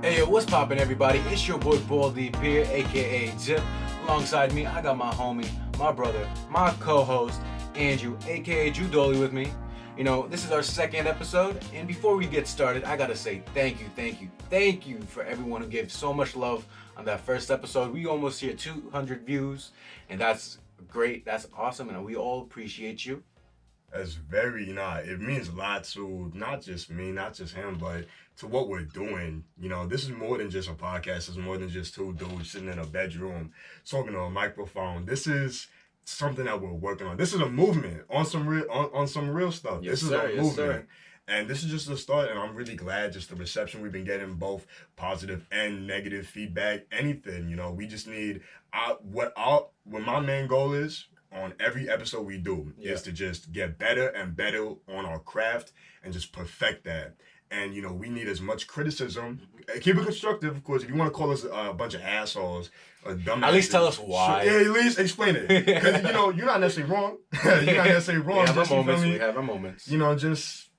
Hey, yo, what's poppin', everybody? It's your boy Baldy here, aka Zip. Alongside me, I got my homie, my brother, my co-host, Andrew, aka Drew Dolly with me. You know, this is our second episode, and before we get started, I gotta say thank you for everyone who gave so much love on that first episode. We almost hit 200 views, and that's great, that's awesome, and we all appreciate you. That's very, it means a lot to not just me, not just him, but to what we're doing. You know, this is more than just a podcast. It's more than just two dudes sitting in a bedroom talking to a microphone. This is something that we're working on. This is a movement on some real stuff. Yes, this is sir, a yes, movement. sir. And this is just the start, and I'm really glad just the reception we've been getting, both positive and negative feedback, anything, we just need, what my main goal is, on every episode we do is to just get better and better on our craft and just perfect that. And, we need as much criticism. Keep it constructive, of course. If you want to call us a bunch of assholes or dumbasses. At least tell us why. At least explain it. Because, you're not necessarily wrong. You're not necessarily wrong. We have our moments. Just,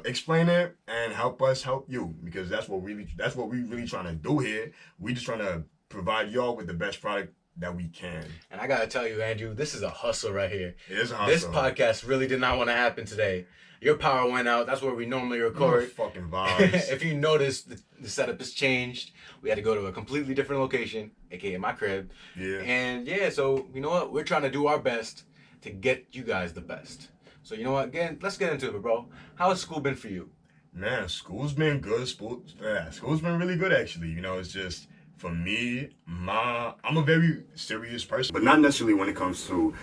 explain it and help us help you. Because that's what we really trying to do here. We just trying to provide y'all with the best product that we can. And I gotta tell you, Andrew, this is a hustle right here. It is a hustle. This podcast really did not want to happen today. Your power went out. That's where we normally record. Fucking vibes. If you notice, the setup has changed. We had to go to a completely different location, aka my crib. Yeah. And so you know what? We're trying to do our best to get you guys the best. So you know what? Again, let's get into it, bro. How has school been for you? Man, school's been good. School's been really good, actually. It's just, for me, I'm a very serious person, but not necessarily when it comes to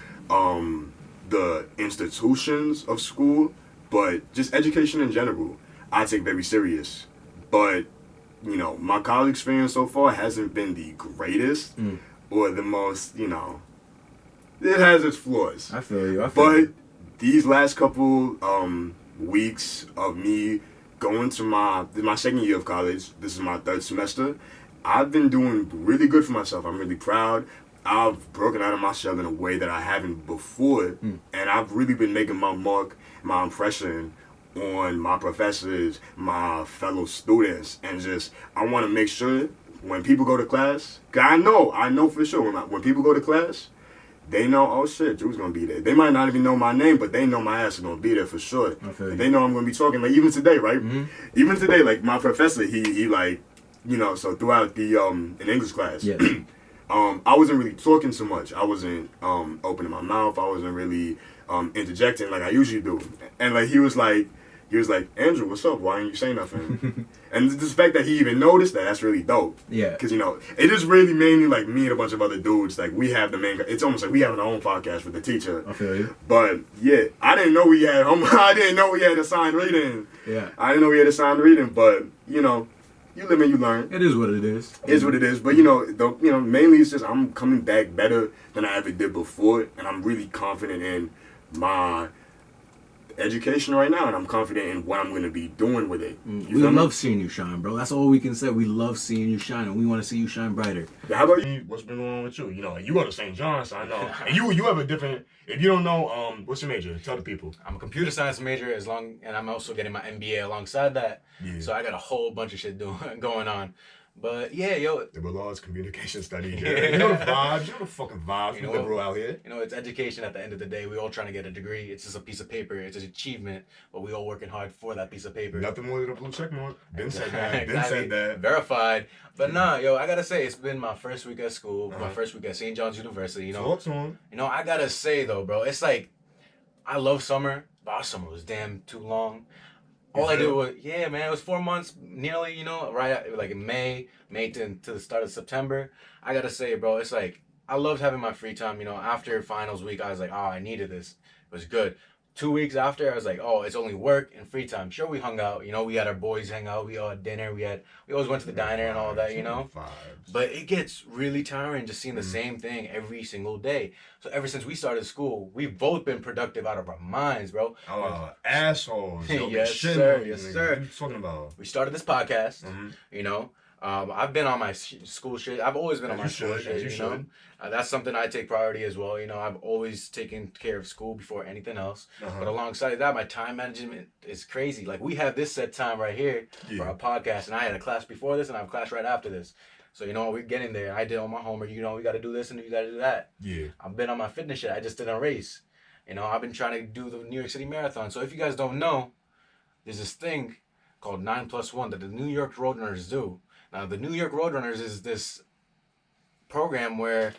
the institutions of school, but just education in general. I take very serious. But my college experience so far hasn't been the greatest or the most. It has its flaws. I feel you. But these last couple weeks of me going to my second year of college, this is my third semester, I've been doing really good for myself. I'm really proud. I've broken out of my shell in a way that I haven't before. And I've really been making my mark, my impression on my professors, my fellow students. And just, I want to make sure when people go to class, 'cause I know for sure when people go to class, they know, oh shit, Drew's going to be there. They might not even know my name, but they know my ass is going to be there for sure. They know I'm going to be talking. Like even today, right? Mm-hmm. Even today, like my professor, he like, so throughout the in English class, I wasn't really talking so much. I wasn't opening my mouth. I wasn't really interjecting like I usually do. And like he was like, Andrew, what's up? Why didn't you say nothing? And the fact that he even noticed that's really dope. Yeah. Because it is really mainly like me and a bunch of other dudes. Like we have it's almost like we have our own podcast with the teacher. I feel you. But yeah, I didn't know we had assigned reading. Yeah. I didn't know we had assigned reading, but you live and you learn. It is what it is. It is what it is. But mainly it's just I'm coming back better than I ever did before, and I'm really confident in my education right now, and I'm confident in what I'm going to be doing with it. We love seeing you shine, bro. That's all we can say. We love seeing you shine, and we want to see you shine brighter. How about you? What's been going on with you? You go to St. John's, I know. And you have a different. If you don't know, what's your major? Tell the people. I'm a computer science major, and I'm also getting my MBA alongside that. Yeah. So I got a whole bunch of shit going on. But yeah, liberal arts, communication studies. Yeah. You know the vibes. You know the fucking vibes. You liberal out here. It's education at the end of the day. We all trying to get a degree. It's just a piece of paper. It's an achievement, but we all working hard for that piece of paper. Nothing more than a blue check mark. Ben said that. Exactly. Ben said that. Verified. But I gotta say, it's been my first week at school. My first week at St. John's University. Talk to him. I gotta say though, bro, it's like I love summer, but our summer was damn too long. All I did was, it was 4 months, nearly, right like in May to the start of September. I gotta say, bro, it's like, I loved having my free time, after finals week, I was like, I needed this. It was good. 2 weeks after, I was like, it's only work and free time. Sure, we hung out, we had our boys hang out, we all had dinner, we always went to the diner and all that, But it gets really tiring just seeing the same thing every single day. So ever since we started school, we've both been productive out of our minds, bro. Assholes. Yes, sir. Yes, sir. What are you talking about? We started this podcast, I've been on my school shit. I've always been on As my you school should, shit. as you You know, should. that's something I take priority as well. You know, I've always taken care of school before anything else. Uh-huh. But alongside that, my time management is crazy. Like we have this set time right here for Yeah. our podcast, and I had a class before this, and I have a class right after this. So you know, we're getting there. I did all my homework. You know, we got to do this and you got to do that. Yeah. I've been on my fitness shit. I just did a race. You know, I've been trying to do the New York City Marathon. So if you guys don't know, there's this thing called 9+1 that the New York Roadrunners do. Now, the New York Roadrunners is this program where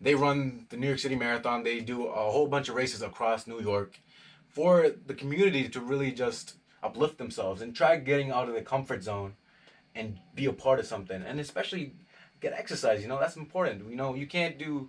they run the New York City Marathon. They do a whole bunch of races across New York for the community to really just uplift themselves and try getting out of the comfort zone and be a part of something. And especially get exercise, you know, that's important. You know, you can't do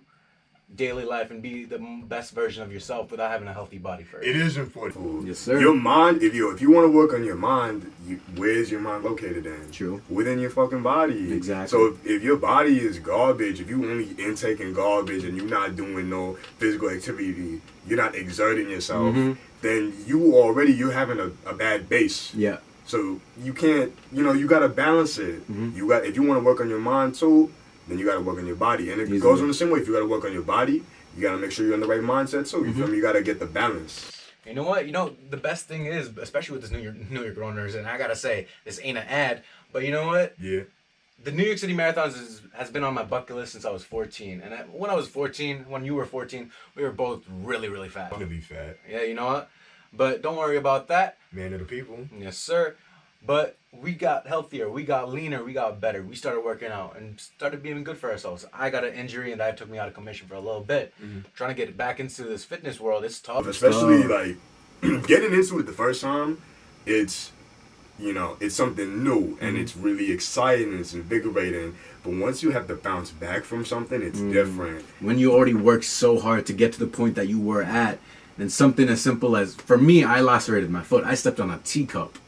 daily life and be the best version of yourself without having a healthy body first. It is important. Yes, sir. Your mind, if you want to work on your mind, where's your mind located in? True. Within your fucking body. Exactly. So if your body is garbage, if you only intaking garbage and you're not doing no physical activity, you're not exerting yourself, then you're having a bad base. Yeah. So you can't, you got to balance it. If you want to work on your mind too, then you got to work on your body. And it goes on the same way. If you got to work on your body, you got to make sure you're in the right mindset too. You feel me? You got to get the balance. You know what? You know, the best thing is, especially with this New York Runners, and I gotta say, this ain't an ad, but you know what? Yeah. The New York City Marathons has been on my bucket list since I was 14. And when I was 14, when you were 14, we were both really, really fat. Really fat. Yeah, you know what? But don't worry about that. Man of the people. Yes, sir. But we got healthier, we got leaner, we got better. We started working out and started being good for ourselves. I got an injury and that took me out of commission for a little bit. Trying to get back into this fitness world, it's tough. Especially like getting into it the first time, it's something new and it's really exciting and it's invigorating. But once you have to bounce back from something, it's different. When you already worked so hard to get to the point that you were at, then something as simple as, for me, I lacerated my foot. I stepped on a teacup.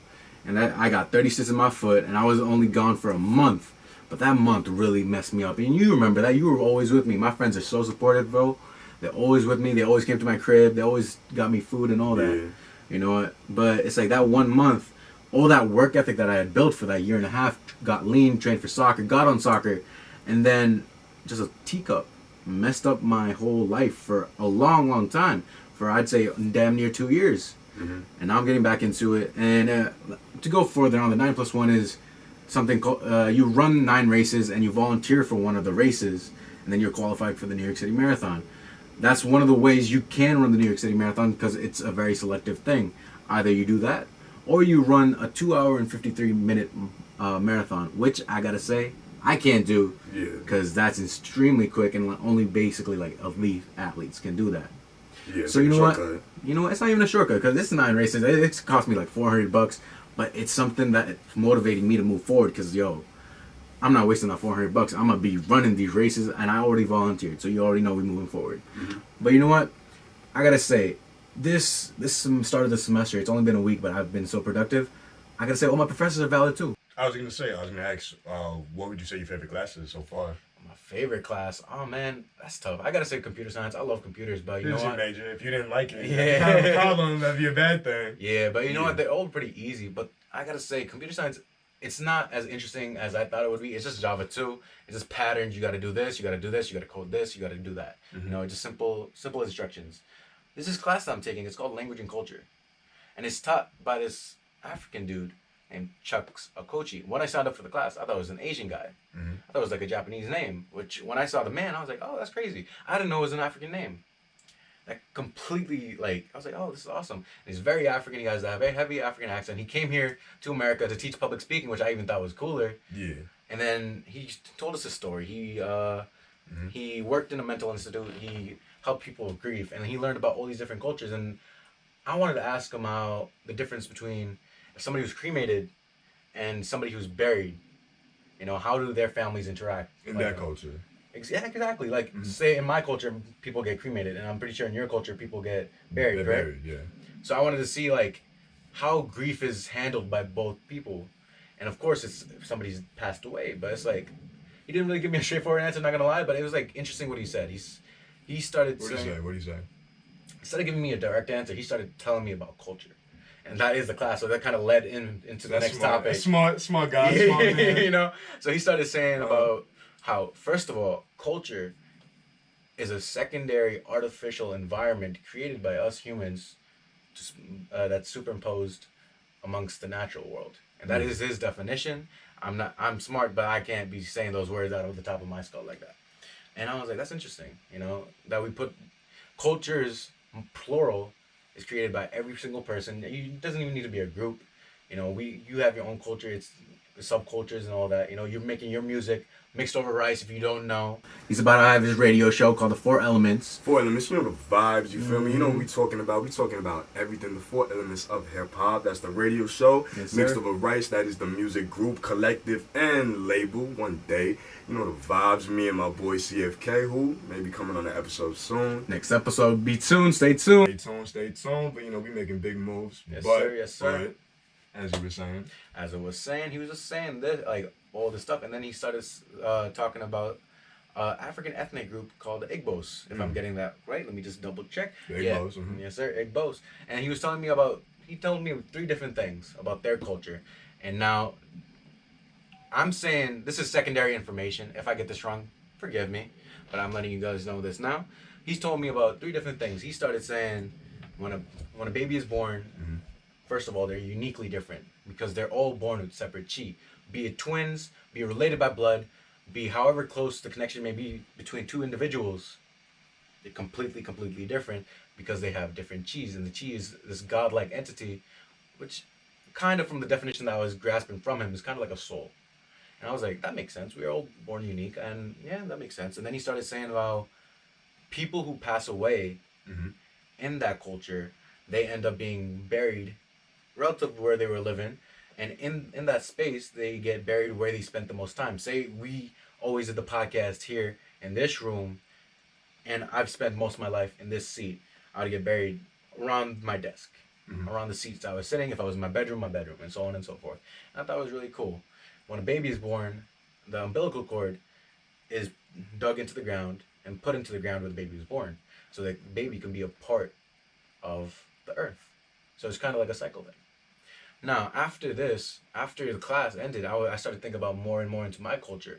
And I got 30 stitches in my foot, and I was only gone for a month. But that month really messed me up. And you remember that. You were always with me. My friends are so supportive, bro. They're always with me. They always came to my crib. They always got me food and all that. Yeah. You know what? But it's like that 1 month, all that work ethic that I had built for that year and a half, got lean, trained for soccer, got on soccer, and then just a teacup messed up my whole life for a long, long time. For I'd say damn near 2 years. And now I'm getting back into it. And to go further on, the 9+1 is something called, you run 9 races and you volunteer for one of the races, and then you're qualified for the New York City Marathon. That's one of the ways you can run the New York City Marathon because it's a very selective thing. Either you do that or you run a 2 hour and 53-minute marathon, which I gotta say, I can't do because that's extremely quick and only basically like elite athletes can do that. Yeah, so you know what? You know what? It's not even a shortcut because this 9 races. It cost me like $400, but it's something that's motivating me to move forward. Because I'm not wasting that $400. I'm gonna be running these races, and I already volunteered, so you already know we're moving forward. But you know what? I gotta say, this start of the semester. It's only been a week, but I've been so productive. I gotta say, all my professors are valid too. I was gonna ask, what would you say your favorite class is so far? My favorite class? Oh man, that's tough. I gotta say computer science. I love computers, but you know what? Major. If you didn't like it, Yeah. that's not a problem. That'd be a bad thing. Yeah, but you know what? They're all pretty easy. But I gotta say, computer science, it's not as interesting as I thought it would be. It's just Java 2. It's just patterns. You gotta do this. You gotta do this. You gotta code this. You gotta do that. You know, just simple instructions. This is class that I'm taking. It's called Language and Culture, and it's taught by this African dude named Chuck Okochi. When I signed up for the class, I thought it was an Asian guy. I thought it was like a Japanese name, which when I saw the man, I was like, oh, that's crazy. I didn't know it was an African name. That completely, I was like, oh, this is awesome. And he's very African. He has that very heavy African accent. He came here to America to teach public speaking, which I even thought was cooler. Yeah. And then he told us his story. He worked in a mental institute. He helped people with grief, and he learned about all these different cultures. And I wanted to ask him how the difference between somebody who's cremated and somebody who's buried. You know, how do their families interact In that culture? Exactly. Like, say in my culture, people get cremated, and I'm pretty sure in your culture, people get buried, right? Buried, yeah. So I wanted to see how grief is handled by both people, and of course, it's if somebody's passed away. But it's like he didn't really give me a straightforward answer. Not gonna lie, but it was interesting what he said. He started What did he say? instead of giving me a direct answer, he started telling me about culture. and that is the class. So that kind of led into the next smart. topic. Smart guy, smart man. You know, so he started saying about how, first of all, culture is a secondary artificial environment created by us humans, that's superimposed amongst the natural world, and that is his definition. I'm smart, but I can't be saying those words out of the top of my skull like that. And I was like, that's interesting, you know, that we put cultures, plural, is created by every single person. It doesn't even need to be a group. You know, you have your own culture. It's subcultures and all that. You know, you're making your music mixed over rice. If you don't know, He's about to have his radio show called The Four Elements. Four elements, you know the vibes, you feel me? You know what we talking about. We talking about everything, the four elements of hip hop. That's the radio show. Yes, Mixed sir. over rice, that is the music group, collective, and label one day. You know the vibes, me and my boy CFK, who may be coming on the episode soon. Next episode, be tuned, stay tuned. Stay tuned, but you know, we making big moves. Yes, but, sir, yes, sir. But, as you were saying. As I was saying, he was just saying this, like all this stuff, and then he started talking about African ethnic group called the Igbos. If I'm getting that right, let me just double check. The Igbos, mhm. Yes, sir, Igbos. And he was telling me about. He told me 3 different things about their culture, and now I'm saying this is secondary information. If I get this wrong, forgive me, but I'm letting you guys know this now. He's told me about 3 different things. He started saying when a baby is born. First of all, they're uniquely different because they're all born with separate chi. Be it twins, be related by blood, be however close the connection may be between 2 individuals, they're completely different because they have different chis. And the chi is this godlike entity, which kind of from the definition that I was grasping from him is kind of like a soul. And I was like, that makes sense. We're all born unique. And yeah, that makes sense. And then he started saying about people who pass away in that culture, they end up being buried relative to where they were living, and in that space they get buried where they spent the most time. Say we always did the podcast here in this room, and I've spent most of my life in this seat. I would get buried around my desk, around the seats I was sitting. If I was in my bedroom, and so on and so forth. And I thought it was really cool. When a baby is born, the umbilical cord is dug into the ground and put into the ground where the baby was born, so that the baby can be a part of the earth. So it's kind of like a cycle thing. Now, after this, after the class ended, I started thinking about more and more into my culture.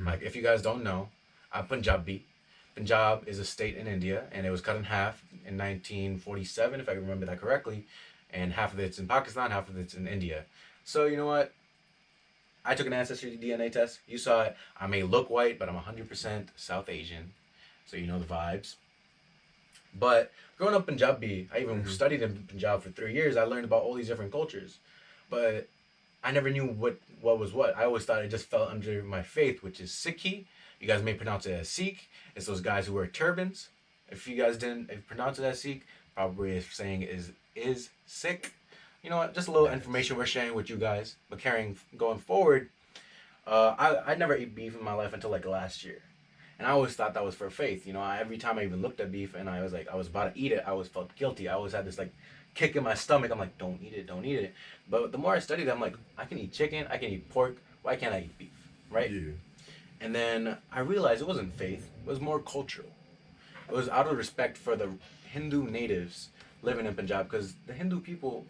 Like, if you guys don't know, I'm Punjabi. Punjab is a state in India, and it was cut in half in 1947, if I remember that correctly. And half of it's in Pakistan, half of it's in India. So, you know what? I took an ancestry DNA test. You saw it. I may look white, but I'm 100% South Asian. So you know the vibes. But growing up Punjabi, I even studied in Punjab for 3 years. I learned about all these different cultures, but I never knew what was what. I always thought it just fell under my faith, which is Sikhi. You guys may pronounce it as Sikh. It's those guys who wear turbans. If you guys didn't pronounce it as Sikh, probably saying is Sikh. You know what? Just a little information we're sharing with you guys. But going forward, I never ate beef in my life until like last year. And I always thought that was for faith. You know, every time I even looked at beef and I was about to eat it, I always felt guilty. I always had this like kick in my stomach. I'm like, don't eat it, don't eat it. But the more I studied, I'm like, I can eat chicken, I can eat pork. Why can't I eat beef? Right? Yeah. And then I realized it wasn't faith. It was more cultural. It was out of respect for the Hindu natives living in Punjab, because the Hindu people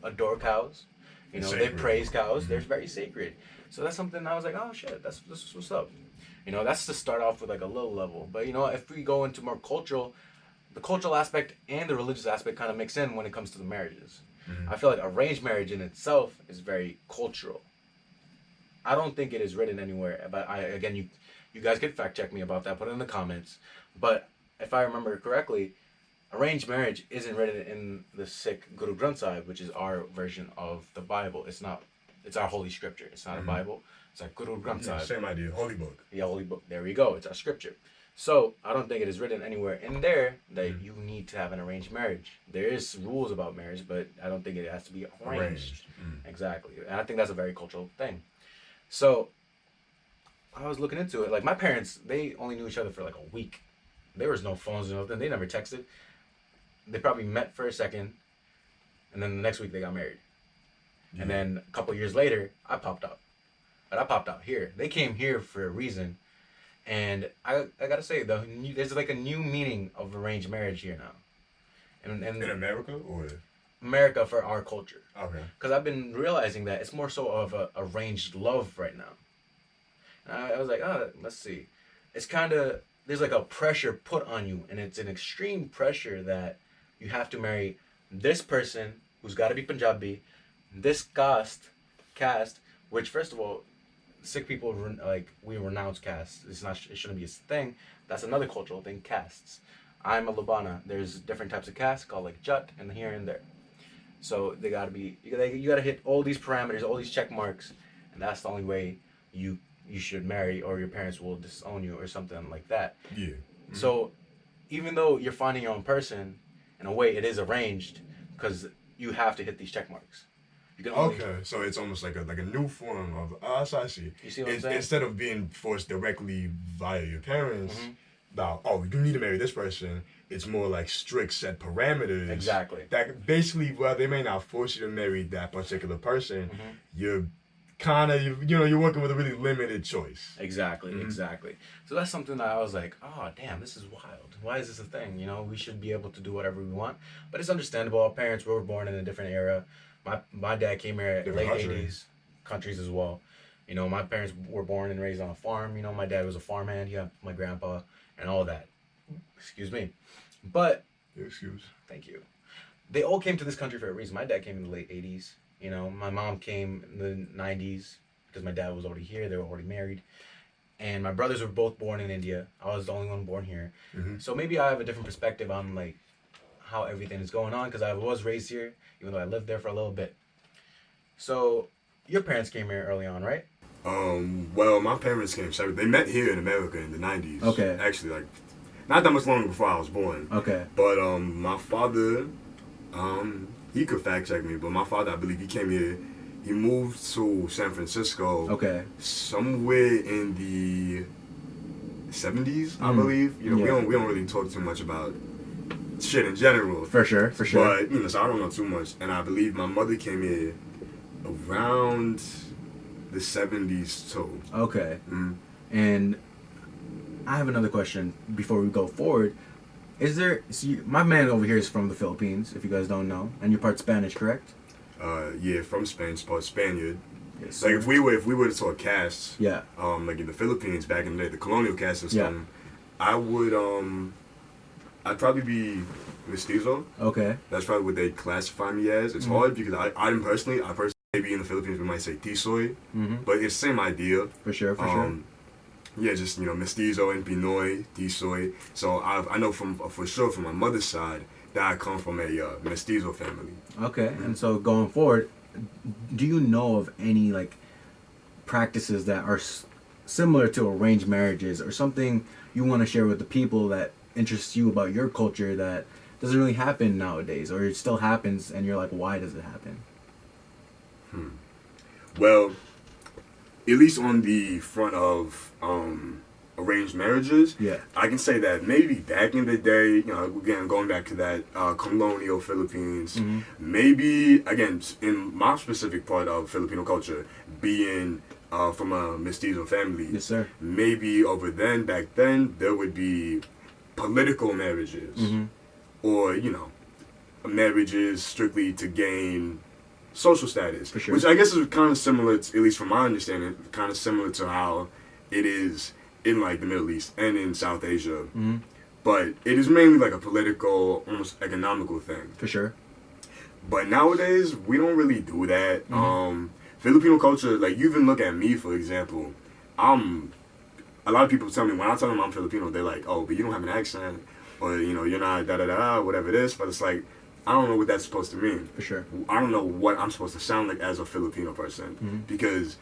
adore cows. You know, they praise cows. They're very sacred. So that's something I was like, oh shit, that's what's up. You know, that's to start off with like a low level. But you know, if we go into more cultural, the cultural aspect and the religious aspect kind of mix in when it comes to the marriages. I feel like arranged marriage in itself is very cultural. I don't think it is written anywhere, but you guys could fact check me about that. Put it in the comments. But if I remember correctly, arranged marriage isn't written in the Sikh Guru Granth Sahib, which is our version of the Bible. It's not. It's our holy scripture. It's not a Bible. It's our Guru Granth Sahib. Same idea. Holy book. Yeah, holy book. There we go. It's our scripture. So I don't think it is written anywhere in there that you need to have an arranged marriage. There is rules about marriage, but I don't think it has to be arranged. Exactly. And I think that's a very cultural thing. So I was looking into it. Like my parents, they only knew each other for like a week. There was no phones or nothing. They never texted. They probably met for a second, and then the next week they got married. Yeah. And then a couple years later, I popped out. But I popped out here. They came here for a reason. And I gotta say, there's like a new meaning of arranged marriage here now. And in America or? America for our culture. Okay. Because I've been realizing that it's more so of a arranged love right now. And I was like, oh, let's see. It's kind of, there's like a pressure put on you, and it's an extreme pressure that you have to marry this person who's got to be Punjabi, this caste, which first of all, Sikh people like we renounce caste. It's not. It shouldn't be a thing. That's another cultural thing. Castes. I'm a Lubana. There's different types of castes called like Jut and here and there. So they gotta be. You gotta hit all these parameters, all these check marks, and that's the only way you should marry, or your parents will disown you or something like that. Yeah. Mm-hmm. So even though you're finding your own person, in a way it is arranged because you have to hit these check marks. You can only, Okay, so it's almost like a new form of I see. You see what I'm saying? Instead of being forced directly via your parents, Mhm. about you need to marry this person. It's more like strict set parameters. Exactly. That basically, well, they may not force you to marry that particular person. Mhm. You're kind of you're working with a really limited choice. Exactly, Mhm. exactly. So that's something that I was like, oh damn, this is wild. Why is this a thing? You know, we should be able to do whatever we want. But it's understandable. Our parents were born in a different era. My dad came here at Different late country. 80s, countries as well. You know, my parents were born and raised on a farm. You know, my dad was a farmhand. He had my grandpa and all that. Excuse me. But Excuse. thank you. They all came to this country for a reason. My dad came in the late 80s. You know, my mom came in the 90s because my dad was already here. They were already married. And my brothers were both born in India. I was the only one born here. Mm-hmm. So maybe I have a different perspective on like how everything is going on because I was raised here, even though I lived there for a little bit. So your parents came here early on, right? Well, my parents came. They met here in America in the '90s. Okay. Actually, like not that much longer before I was born. Okay. But my father, he could fact check me, but my father, I believe he came here. He moved to San Francisco. Okay. Somewhere in the '70s, I believe. You know, Yeah. we don't really talk too much about shit in general. For sure. For sure. But you know, so I don't know too much. And I believe my mother came here around the '70s too. Okay. Mm. And I have another question before we go forward. Is there? See, my man over here is from the Philippines. If you guys don't know, and you're part Spanish, correct? Yeah, from Spain, part Spaniard. Yes. Like if we were to talk castes, Yeah. like in the Philippines back in the day, the colonial caste system, I would I'd probably be mestizo. Okay. That's probably what they classify me as. It's hard because I personally maybe in the Philippines we might say tisoy, but it's the same idea. For sure. For sure. Yeah, just mestizo and Pinoy, tisoy. So I know for sure from my mother's side that I come from a mestizo family. Okay. And so going forward, do you know of any like practices that are similar to arranged marriages, or something you want to share with the people that interests you about your culture that doesn't really happen nowadays, or it still happens and you're like, why does it happen? Well, at least on the front of arranged marriages, Yeah. I can say that maybe back in the day, again going back to that colonial Philippines, maybe again in my specific part of Filipino culture, being from a mestizo family, Yes, sir. maybe back then there would be political marriages, or marriages strictly to gain social status, For sure. which I guess is kind of similar, at least from my understanding, kind of similar to how it is in like the Middle East and in South Asia. But it is mainly like a political, almost economical thing. For sure. But nowadays we don't really do that. Filipino culture, like you even look at me for example, a lot of people tell me when I tell them I'm Filipino, they're like, oh, but you don't have an accent, or you're not da da da whatever it is. But it's like, I don't know what that's supposed to mean. For sure. I don't know what I'm supposed to sound like as a Filipino person, because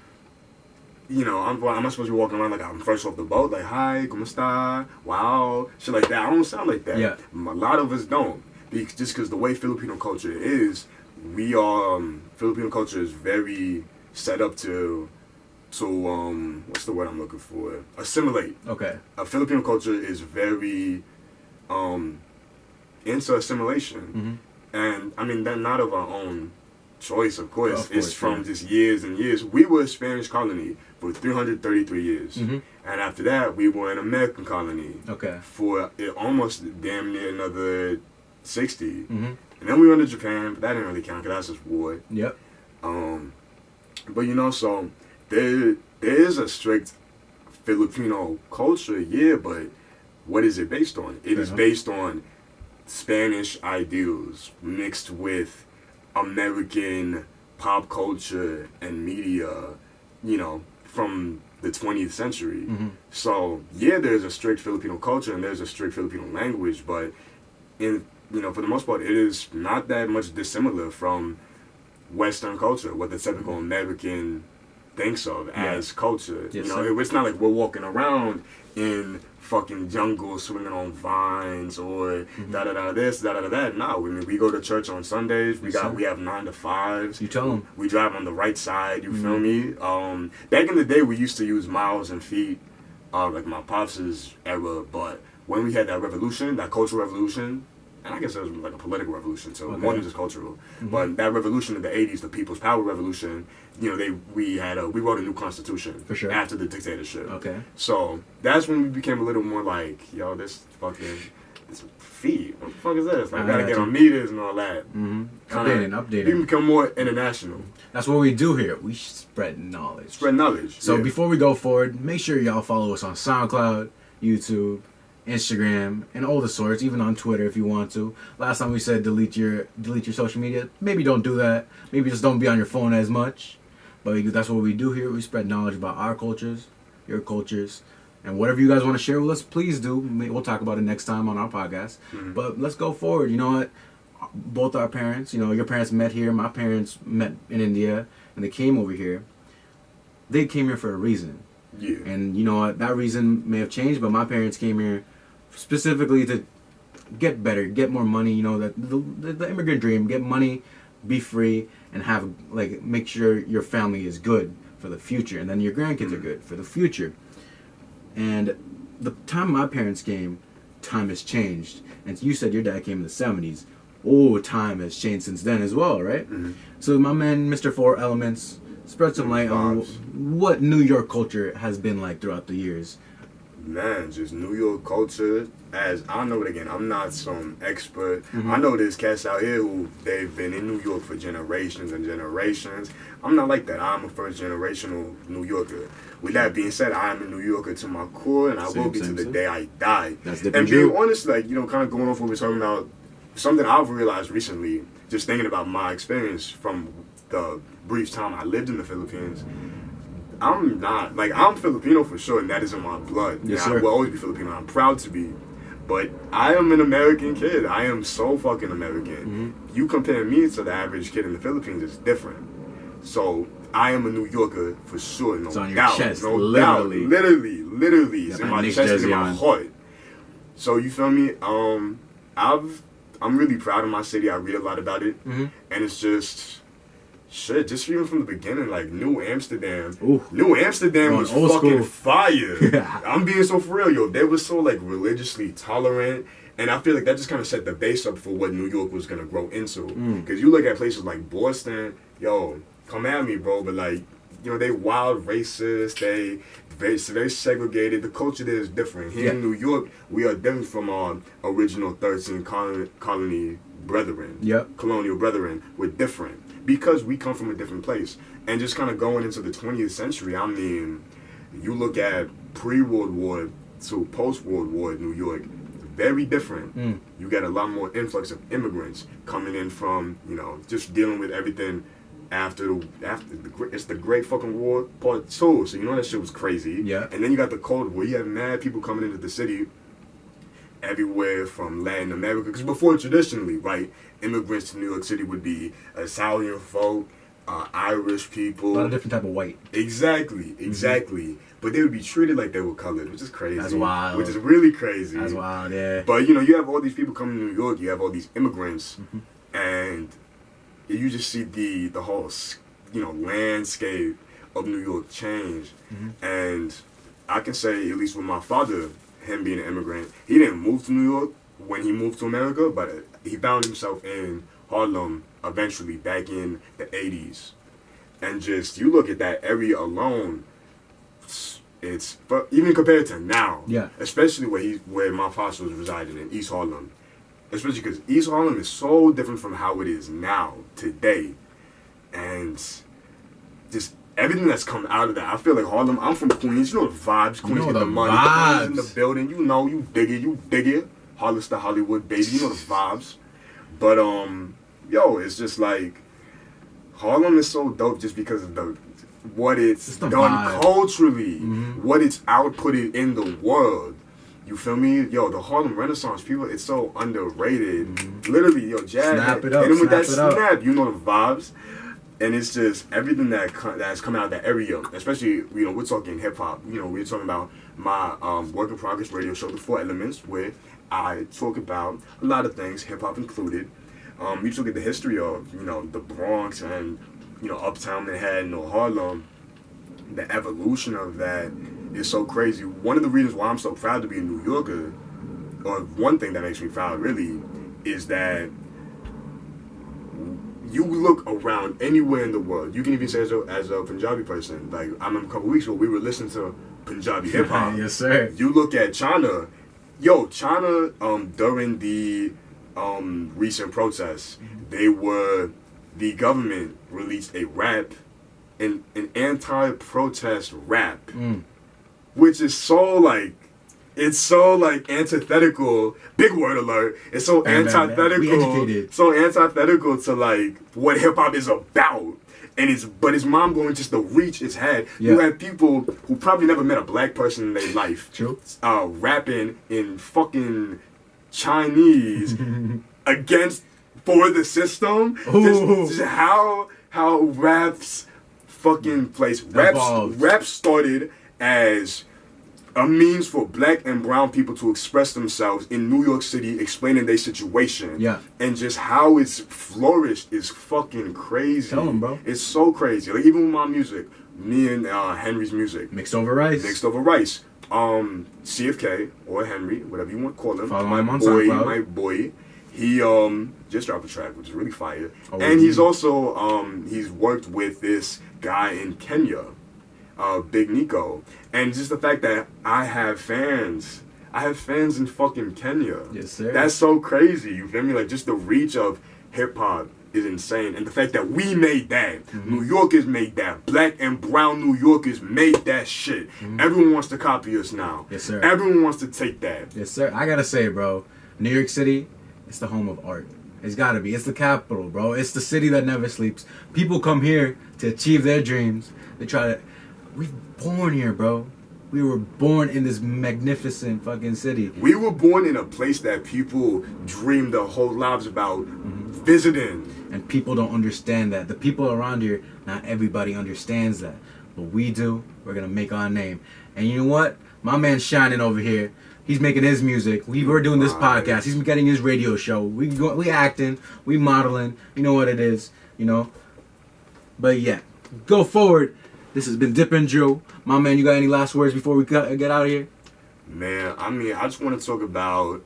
I'm not supposed to be walking around like I'm fresh off the boat, like hi, kumusta, wow, shit like that. I don't sound like that. Yeah. A lot of us don't, just because the way Filipino culture is, Filipino culture is very set up to what's the word I'm looking for? Assimilate. Okay. Filipino culture is very into assimilation, and I mean that not of our own choice, of course. Of course, it's from yeah. just years and years. We were a Spanish colony for 333 years, and after that we were an American colony Okay. for almost damn near another 60, And then we went to Japan, but that didn't really count because that's just war. Yep. But you know, so there is a strict Filipino culture, yeah, but what is it based on? It is based on Spanish ideals mixed with American pop culture and media, you know, from the 20th century. So yeah, there's a strict Filipino culture and there's a strict Filipino language, but in, you know, for the most part, it is not that much dissimilar from Western culture, what the typical American thinks of as culture. Yes, you know, it's not like we're walking around in fucking jungle swinging on vines or da da da this, da da da that. No, I mean, we go to church on Sundays. We have 9 to 5s. You tell them. We drive on the right side. You feel me? Back in the day, we used to use miles and feet, like my pops' era. But when we had that revolution, that cultural revolution, and I guess it was like a political revolution, so more than just cultural. But that revolution in the 80s, the People's Power Revolution, you know, we wrote a new constitution For sure. after the dictatorship. Okay. So that's when we became a little more like, yo, this feet. What the fuck is this? Like, gotta get on meters and all that. Updating. We can become more international. That's what we do here. We spread knowledge. Spread knowledge. So yeah. before we go forward, make sure y'all follow us on SoundCloud, YouTube, Instagram, and all the sorts, even on Twitter if you want to. Last time we said delete your social media. Maybe don't do that. Maybe just don't be on your phone as much. But that's what we do here. We spread knowledge about our cultures, your cultures, and whatever you guys want to share with us, please do. We'll talk about it next time on our podcast. But let's go forward. You know what? Both our parents, you know, your parents met here. My parents met in India, and they came over here. They came here for a reason. Yeah. And you know what? That reason may have changed, but my parents came here specifically to get better, get more money. You know, that the immigrant dream: get money, be free, and have make sure your family is good for the future, and then your grandkids are good for the future. And the time my parents came, time has changed. And you said your dad came in the 70s. Oh, time has changed since then as well, right? So my man, Mr. Four Elements, spread some light on what New York culture has been like throughout the years. Man, just New York culture, as I know it again, I'm not some expert. I know there's cats out here who they've been in New York for generations and generations. I'm not like that. I'm a first generational New Yorker. With that being said, I am a New Yorker to my core, and I will be to the day I die. That's and being honest, like, you know, kind of going off what we're talking about, something I've realized recently, just thinking about my experience from the brief time I lived in the Philippines, I'm not, like, I'm Filipino for sure, and that is in my blood. Yes, I sir. will always be Filipino. I'm proud to be. But I am an American kid. I am so fucking American. You compare me to the average kid in the Philippines, it's different. So I am a New Yorker for sure, no It's on your doubt. chest, no literally. doubt. Literally. It's Yeah, in my my Knicks chest, it's in jersey my on. heart. So you feel me? I'm really proud of my city. I read a lot about it. And it's just... Shit, just even from the beginning, like New Amsterdam. Ooh. New Amsterdam Going was old fucking school. fire. I'm being so for real, yo. They were so like religiously tolerant, and I feel like that just kind of set the base up for what New York was gonna grow into. Because you look at places like Boston, yo, come at me, bro, but like, you know, they wild racist, they very segregated. The culture there is different. Here in New York, we are different from our original 13 colony brethren, colonial brethren. We're different because we come from a different place. And just kind of going into the 20th century, I mean, you look at pre-World War to post-World War New York, very different. You get a lot more influx of immigrants coming in from, you know, just dealing with everything after it's the Great fucking War Part 2. So you know that shit was crazy. And then you got the Cold War. You have mad people coming into the city everywhere from Latin America. Because before, traditionally, right, immigrants to New York City would be Italian folk, Irish people. A lot of different type of white. Exactly. But they would be treated like they were colored, which is crazy. That's wild. Which is really crazy. That's wild, yeah. But, you know, you have all these people coming to New York. You have all these immigrants. And you just see the whole, you know, landscape of New York change. And I can say, at least with my father, him being an immigrant, he didn't move to New York when he moved to America, but he found himself in Harlem eventually back in the 80s. And just, you look at that area alone, it's even compared to now, especially where my father was residing in East Harlem, especially because East Harlem is so different from how it is now, today. And just everything that's come out of that. I feel like Harlem, I'm from Queens, you know the vibes. Queens get the money, the money's in the building, you know, you dig it. Hollister, Hollywood, baby, you know the vibes. But, yo, it's just like, Harlem is so dope just because of what it's done vibe. Culturally, what it's outputted in the world. You feel me? Yo, the Harlem Renaissance, people, it's so underrated. Literally, yo, Jazz, snap it up, hit him with that snap. snap. You know the vibes. And it's just everything that's come out of that area, especially, you know, we're talking hip hop. You know, we're talking about my work in progress radio show, The Four Elements, where I talk about a lot of things, hip hop included. You look at the history of, you know, the Bronx and, you know, Uptown Manhattan or Harlem. The evolution of that is so crazy. One of the reasons why I'm so proud to be a New Yorker, or one thing that makes me proud really, is that you look around anywhere in the world. You can even say as a Punjabi person. Like, I remember a couple weeks ago, we were listening to Punjabi hip hop. Yes, sir. You look at China. Yo, China, during the recent protests, the government released a rap, an anti-protest rap, which is so like, it's so like antithetical. Big word alert. It's so antithetical. So antithetical to like what hip hop is about. And but his mom going just to reach its head. Yeah. You have people who probably never met a black person in their life. True. Rapping in fucking Chinese against for the system. Just how rap's fucking place. Rap started as a means for black and brown people to express themselves in New York City, explaining their situation. Yeah. And just how it's flourished is fucking crazy. Tell them, bro. It's so crazy. Like, even with my music, me and Henry's music. Mixed over rice. CFK or Henry, whatever you want to call him. Follow him on SoundCloud. My boy. He just dropped a track, which is really fire. And he's also, he's worked with this guy in Kenya. Big Nico, and just the fact that I have fans in fucking Kenya. Yes, sir. That's so crazy. You feel me? Like, just the reach of hip hop is insane, and the fact that we made that, New Yorkers made that, black and brown New Yorkers made that shit. Everyone wants to copy us now. Yes, sir. Everyone wants to take that. Yes, sir. I gotta say, bro, New York City, it's the home of art. It's gotta be. It's the capital, bro. It's the city that never sleeps. People come here to achieve their dreams. They try to. We're born here, bro. We were born in this magnificent fucking city. We were born in a place that people dream their whole lives about visiting. And people don't understand that. The people around here, not everybody understands that. But we do. We're going to make our name. And you know what? My man's shining over here. He's making his music. We're doing this podcast. He's getting his radio show. We acting. We modeling. You know what it is. You know. But yeah. Go forward. This has been Dip and Drew. My man, you got any last words before we get out of here? Man, I mean, I just want to talk about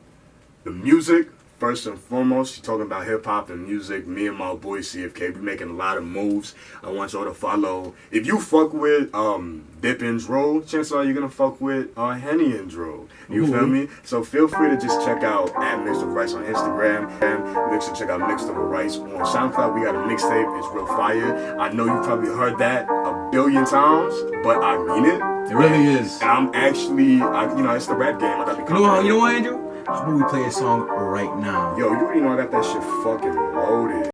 the music. First and foremost, you're talking about hip-hop and music. Me and my boy CFK, we making a lot of moves. I want y'all to follow. If you fuck with Dip and Drew, chances are you're going to fuck with Henny and Drew. You feel me? So feel free to just check out Mixed Over Rice on Instagram. And check out Mixed Over Rice on SoundCloud. We got a mixtape. It's real fire. I know you probably heard that a billion times, but I mean it. It really is. And I'm actually, it's the rap game. I got to be You know what, Andrew? How about we play a song right now? Yo, you already know I got that shit fucking loaded.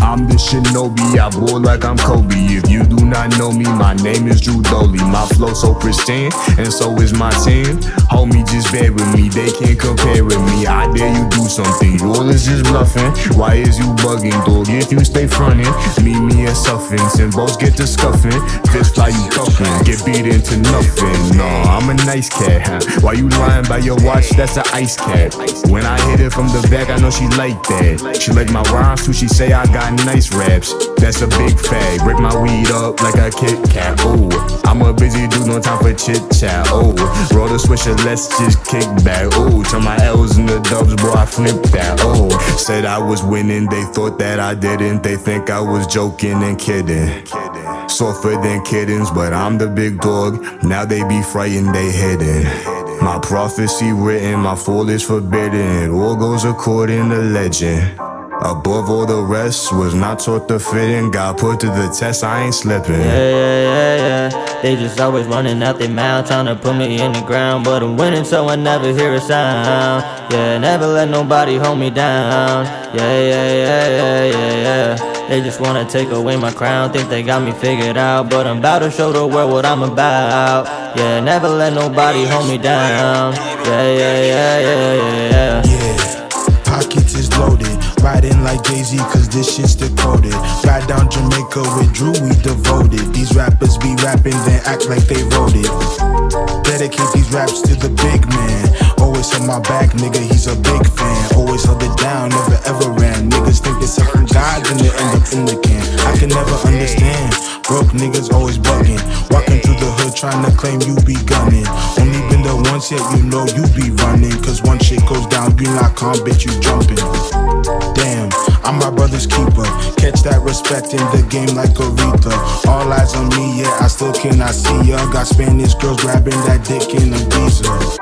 I'm the shinobi, I ball like I'm Kobe. If you do not know me, my name is Drew Doley. My flow so pristine, and so is my team. Homie, just bear with me, they can't compare with me. I dare you do something, y'all is just bluffing. Why is you bugging, dog? If you stay frontin', meet me at Suffins, and both get to scuffing. Fist fly you cuffin', get beat into nothing. Nah, I'm a nice cat, huh? Why you lying by your watch? That's an ice cat. When I hit it it from the back, I know she like that. She like my rhymes too, she say I got nice raps. That's a big fag, break my weed up like a Kit Kat, ooh. I'm a busy dude, no time for chit chat, ooh. Roll the swisher, let's just kick back, ooh. Turn my L's into dubs, boy, I flip that, ooh. Said I was winning, they thought that I didn't. They think I was joking and kidding. Softer than kittens, but I'm the big dog. Now they be frightened, they hidden. My prophecy written, my fall is forbidden. It all goes according to legend. Above all the rest, was not taught to fit in. Got put to the test, I ain't slipping. Yeah. They just always running out their mouth, trying to put me in the ground. But I'm winning, so I never hear a sound. Yeah, never let nobody hold me down. Yeah. They just wanna take away my crown, think they got me figured out. But I'm about to show the world what I'm about. Yeah, never let nobody hold me down. Yeah. Pockets is loaded, riding like Jay-Z cause this shit's decoded. Ride down Jamaica with Drew, we devoted. These rappers be rapping then act like they wrote it. Dedicate these raps to the big man. Always on my back, nigga, he's a big fan. Always held it down, never ever ran. Niggas think they're sucking God, then they end up in the can. I can never understand, broke niggas always bugging. Walking through the hood trying to claim you be gunning. Only been there once yet, you know you be running. Cause once shit goes down, you not calm, bitch, you jumping. Damn, I'm my brother's keeper. Catch that respect in the game like Aretha. All eyes on me, yeah, I still cannot see ya. Got Spanish girls grabbing that dick in Ibiza.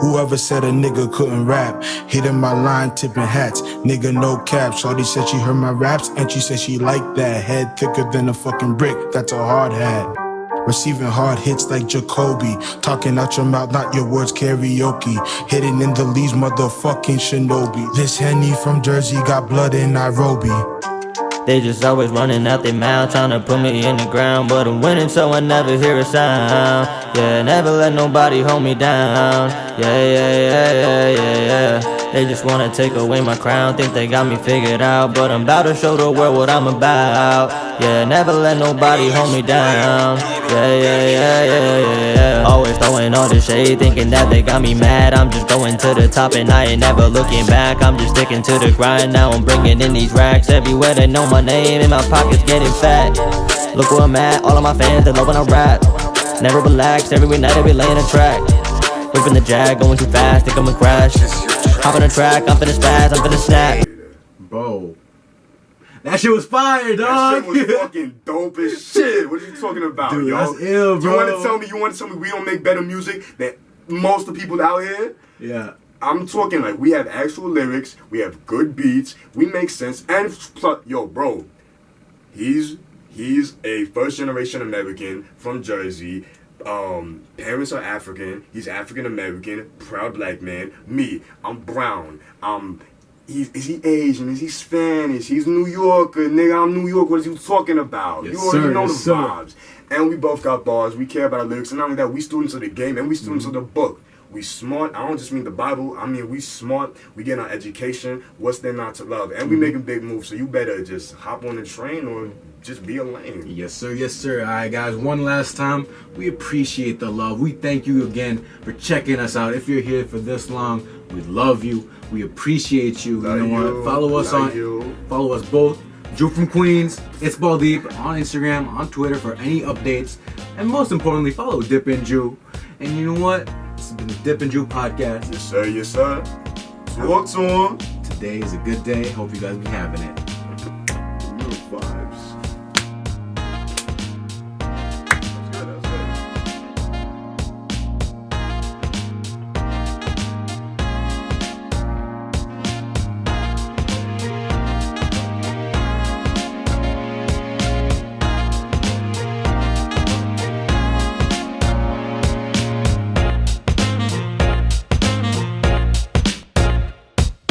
Whoever said a nigga couldn't rap, hitting my line, tipping hats, nigga no cap. Shorty said she heard my raps, and she said she liked that. Head thicker than a fucking brick, that's a hard hat. Receiving hard hits like Jacoby, talking out your mouth, not your words, karaoke. Hidden in the leaves, motherfucking shinobi. This Henny from Jersey got blood in Nairobi. They just always running out their mouth, trying to put me in the ground. But I'm winning, so I never hear a sound. Yeah, never let nobody hold me down. Yeah. They just wanna take away my crown, think they got me figured out. But I'm about to show the world what I'm about. Yeah, never let nobody hold me down. Yeah. Always throwing all the shade, thinking that they got me mad. I'm just going to the top and I ain't never looking back. I'm just sticking to the grind, now I'm bringing in these racks. Everywhere they know my name, and my pockets getting fat. Look where I'm at, all of my fans, they love when I rap. Never relax, every night I be laying a track. Whipping the jag, going too fast, think I'ma crash. Hop on the track, I'm finna spaz, I'm finna snap. Bro, that shit was fire, dog. That shit was fucking dope as shit. What are you talking about, Dude, yo? that's ill, bro. You want to tell me we don't make better music than most of the people out here? Yeah. I'm talking like we have actual lyrics, we have good beats, we make sense, and plus, yo, bro, he's a first generation American from Jersey. Parents are African. He's African American, proud black man. Me, I'm brown. Is he Asian? Is he Spanish? He's New Yorker, nigga. I'm New York. What is you talking about? Yes, You already know the sir. vibes. And we both got bars. We care about our lyrics. And not only that, we students of the game and we students of the book. We smart. I don't just mean the Bible. I mean, we smart. We get our education. What's there not to love? And we making big moves. So you better just hop on the train or just be a lane. Yes, sir. All right, guys, one last time, we appreciate the love. We thank you again for checking us out. If you're here for this long, we love you. We appreciate you. Love you know you. what? Follow us follow us both. Drew from Queens, It's Baldeep on Instagram, on Twitter for any updates. And most importantly, follow Dip and Jew. And you know what? This has been the Dip and Jew podcast. Yes, sir. Talk to him. Today is a good day. Hope you guys be having it. You're fine.